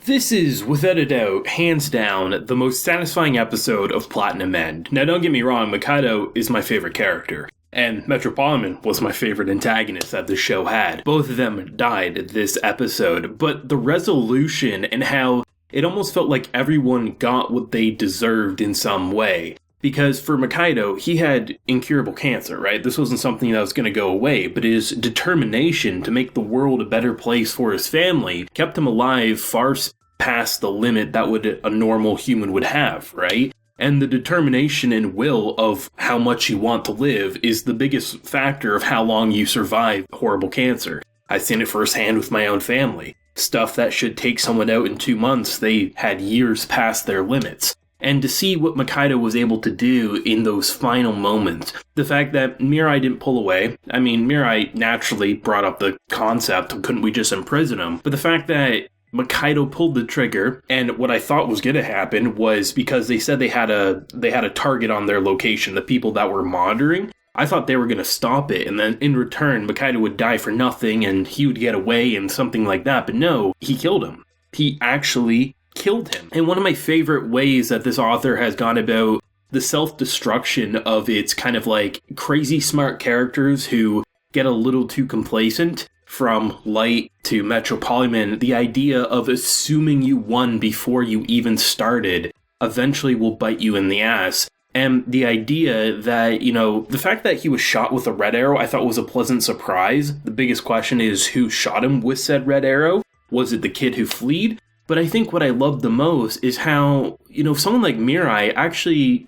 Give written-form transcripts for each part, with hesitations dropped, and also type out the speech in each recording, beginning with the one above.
This is, without a doubt, hands down, the most satisfying episode of Platinum End. Now, don't get me wrong, Makaido is my favorite character, and Metropoliman was my favorite antagonist that the show had. Both of them died this episode, but the resolution and how it almost felt like everyone got what they deserved in some way. Because for Makaido, he had incurable cancer, right? This wasn't something that was going to go away, but his determination to make the world a better place for his family kept him alive far past the limit that a normal human would have, right? And the determination and will of how much you want to live is the biggest factor of how long you survive horrible cancer. I've seen it firsthand with my own family. Stuff that should take someone out in 2 months, they had years past their limits. And to see what Makaido was able to do in those final moments, the fact that Mirai didn't pull away, I mean, Mirai naturally brought up the concept, couldn't we just imprison him? But the fact that Makaido pulled the trigger, and what I thought was going to happen was because they said they had a target on their location, the people that were monitoring, I thought they were going to stop it, and then in return, Makaido would die for nothing, and he would get away and something like that, but no, he killed him. He actually killed him. And one of my favorite ways that this author has gone about the self-destruction of its kind of like crazy smart characters who get a little too complacent, from Light to Metropoliman, the idea of assuming you won before you even started eventually will bite you in the ass. And the idea that, the fact that he was shot with a red arrow I thought was a pleasant surprise. The biggest question is who shot him with said red arrow? Was it the kid who fled? But I think what I loved the most is how, someone like Mirai actually,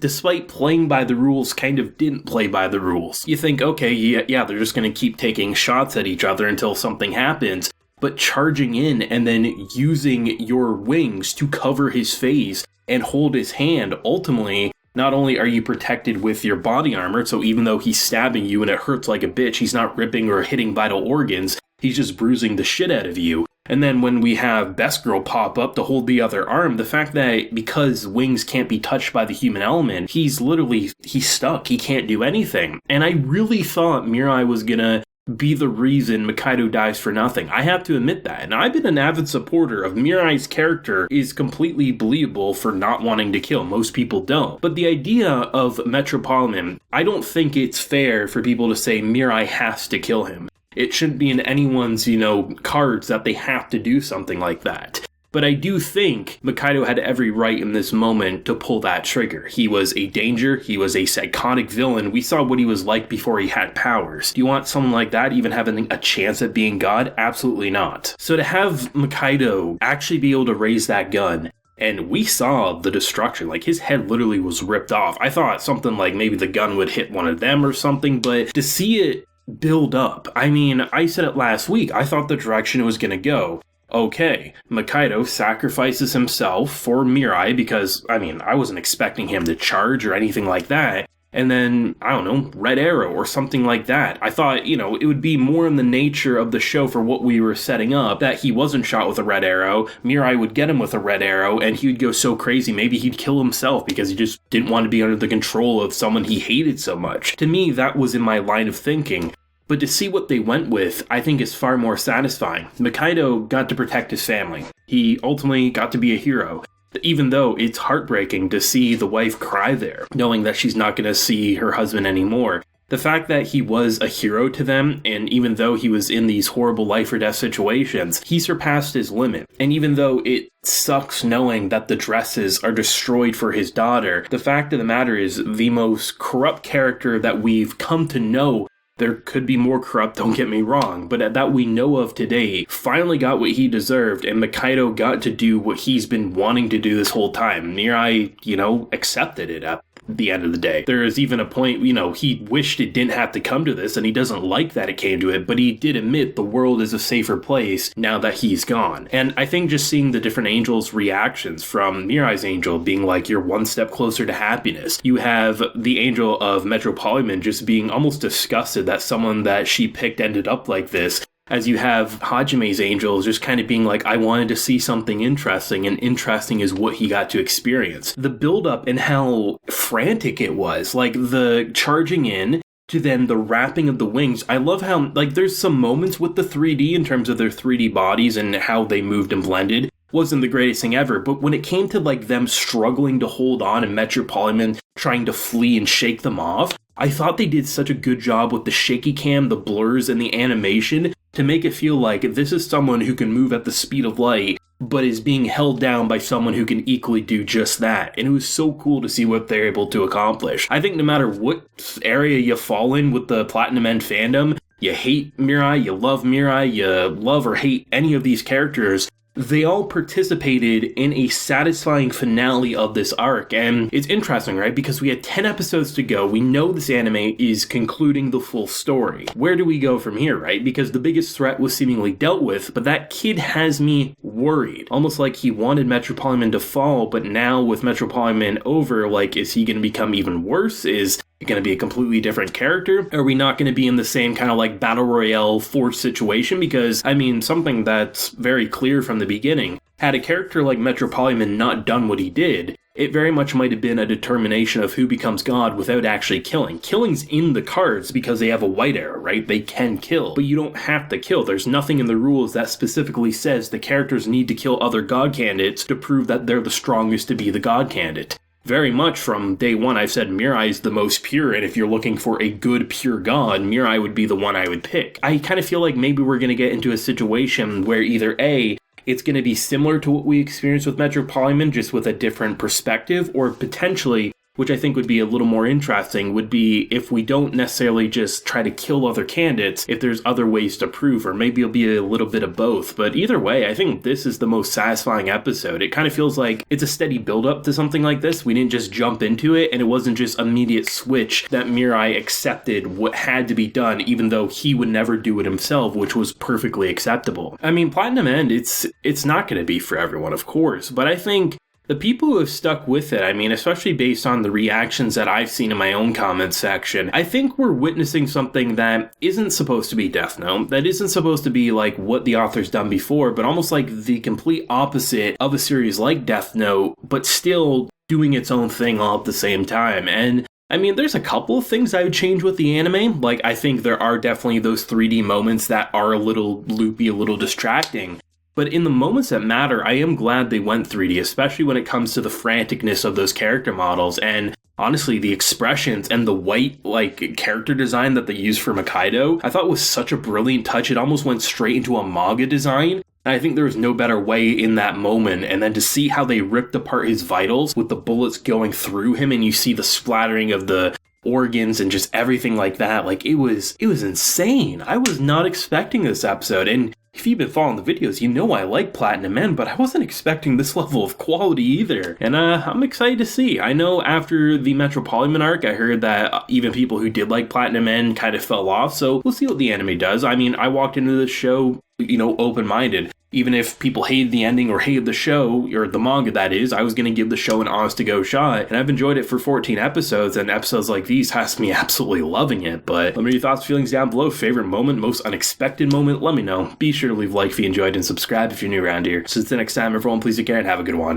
despite playing by the rules, kind of didn't play by the rules. You think, okay, yeah, they're just going to keep taking shots at each other until something happens. But charging in and then using your wings to cover his face and hold his hand, ultimately, not only are you protected with your body armor, so even though he's stabbing you and it hurts like a bitch, he's not ripping or hitting vital organs, he's just bruising the shit out of you. And then when we have Best Girl pop up to hold the other arm, the fact that because wings can't be touched by the human element, he's stuck. He can't do anything. And I really thought Mirai was gonna be the reason Makaido dies for nothing. I have to admit that. And I've been an avid supporter of Mirai's character is completely believable for not wanting to kill. Most people don't. But the idea of Metropoliman, I don't think it's fair for people to say Mirai has to kill him. It shouldn't be in anyone's, cards that they have to do something like that. But I do think Makaido had every right in this moment to pull that trigger. He was a danger. He was a psychotic villain. We saw what he was like before he had powers. Do you want someone like that even having a chance at being God? Absolutely not. So to have Makaido actually be able to raise that gun, and we saw the destruction, like his head literally was ripped off. I thought something like maybe the gun would hit one of them or something, but to see it build up. I mean, I said it last week, I thought the direction it was going to go. Okay, Makaido sacrifices himself for Mirai because, I wasn't expecting him to charge or anything like that. And then, I don't know, Red Arrow or something like that. I thought, it would be more in the nature of the show for what we were setting up, that he wasn't shot with a Red Arrow, Mirai would get him with a Red Arrow, and he would go so crazy, maybe he'd kill himself because he just didn't want to be under the control of someone he hated so much. To me, that was in my line of thinking. But to see what they went with, I think is far more satisfying. Makaido got to protect his family. He ultimately got to be a hero. Even though it's heartbreaking to see the wife cry there, knowing that she's not going to see her husband anymore. The fact that he was a hero to them, and even though he was in these horrible life or death situations, he surpassed his limit. And even though it sucks knowing that the dresses are destroyed for his daughter, the fact of the matter is the most corrupt character that we've come to know. There could be more corrupt, don't get me wrong, but that we know of today, finally got what he deserved, and Makaido got to do what he's been wanting to do this whole time. Mirai, accepted it at the end of the day. There is even a point, he wished it didn't have to come to this, and he doesn't like that it came to it, but he did admit the world is a safer place now that he's gone. And I think just seeing the different angels' reactions, from Mirai's angel being like, you're one step closer to happiness. You have the angel of Metropoliman just being almost disgusted that someone that she picked ended up like this. As you have Hajime's angels just kind of being like, I wanted to see something interesting, and interesting is what he got to experience. The build-up and how frantic it was, like the charging in to then the wrapping of the wings. I love how, there's some moments with the 3D in terms of their 3D bodies and how they moved and blended. wasn't the greatest thing ever, but when it came to like them struggling to hold on and Metropoliman trying to flee and shake them off, I thought they did such a good job with the shaky cam, the blurs, and the animation to make it feel like this is someone who can move at the speed of light, but is being held down by someone who can equally do just that. And it was so cool to see what they're able to accomplish. I think no matter what area you fall in with the Platinum End fandom, you hate Mirai, you love Mirai, you love or hate any of these characters, they all participated in a satisfying finale of this arc. And it's interesting, right? Because we had 10 episodes to go. We know this anime is concluding the full story. Where do we go from here, right? Because the biggest threat was seemingly dealt with, but that kid has me worried. Almost like he wanted Metropoliman to fall, but now with Metropoliman over, like, is he going to become even worse? Is it going to be a completely different character? Are we not going to be in the same kind of like battle royale force situation? Because, I mean, something that's very clear from the beginning, had a character like Metropoliman not done what he did, it very much might have been a determination of who becomes God without actually killing. Killing's in the cards because they have a white arrow, right? They can kill, but you don't have to kill. There's nothing in the rules that specifically says the characters need to kill other God candidates to prove that they're the strongest to be the God candidate. Very much from day one, I've said Mirai is the most pure, and if you're looking for a good, pure god, Mirai would be the one I would pick. I kind of feel like maybe we're going to get into a situation where either A, it's going to be similar to what we experienced with Metropoliman, just with a different perspective, or potentially, which I think would be a little more interesting, would be if we don't necessarily just try to kill other candidates, if there's other ways to prove, or maybe it'll be a little bit of both. But either way, I think this is the most satisfying episode. It kind of feels like it's a steady build-up to something like this. We didn't just jump into it, and it wasn't just immediate switch that Mirai accepted what had to be done, even though he would never do it himself, which was perfectly acceptable. I mean, Platinum End, it's not going to be for everyone, of course, but I think the people who have stuck with it, I mean, especially based on the reactions that I've seen in my own comments section, I think we're witnessing something that isn't supposed to be Death Note, that isn't supposed to be like what the author's done before, but almost like the complete opposite of a series like Death Note, but still doing its own thing all at the same time. And I mean, there's a couple of things I would change with the anime. Like, I think there are definitely those 3D moments that are a little loopy, a little distracting. But in the moments that matter, I am glad they went 3D, especially when it comes to the franticness of those character models. And honestly, the expressions and the white, like, character design that they used for Makaido, I thought was such a brilliant touch. It almost went straight into a manga design. And I think there was no better way in that moment. And then to see how they ripped apart his vitals with the bullets going through him, and you see the splattering of the organs and just everything like that. Like, it was insane. I was not expecting this episode. And if you've been following the videos, you know I like Platinum End, but I wasn't expecting this level of quality either. And I'm excited to see. I know after the Metropoliman arc, I heard that even people who did like Platinum End kind of fell off, so we'll see what the anime does. I mean, I walked into this show, open-minded. Even if people hated the ending or hated the show, or the manga that is, I was going to give the show an honest-to-go shot, and I've enjoyed it for 14 episodes, and episodes like these has me absolutely loving it. But let me know your thoughts, feelings down below. Favorite moment, most unexpected moment, let me know. Be sure to leave a like if you enjoyed and subscribe if you're new around here. So until next time, everyone, please take care and have a good one.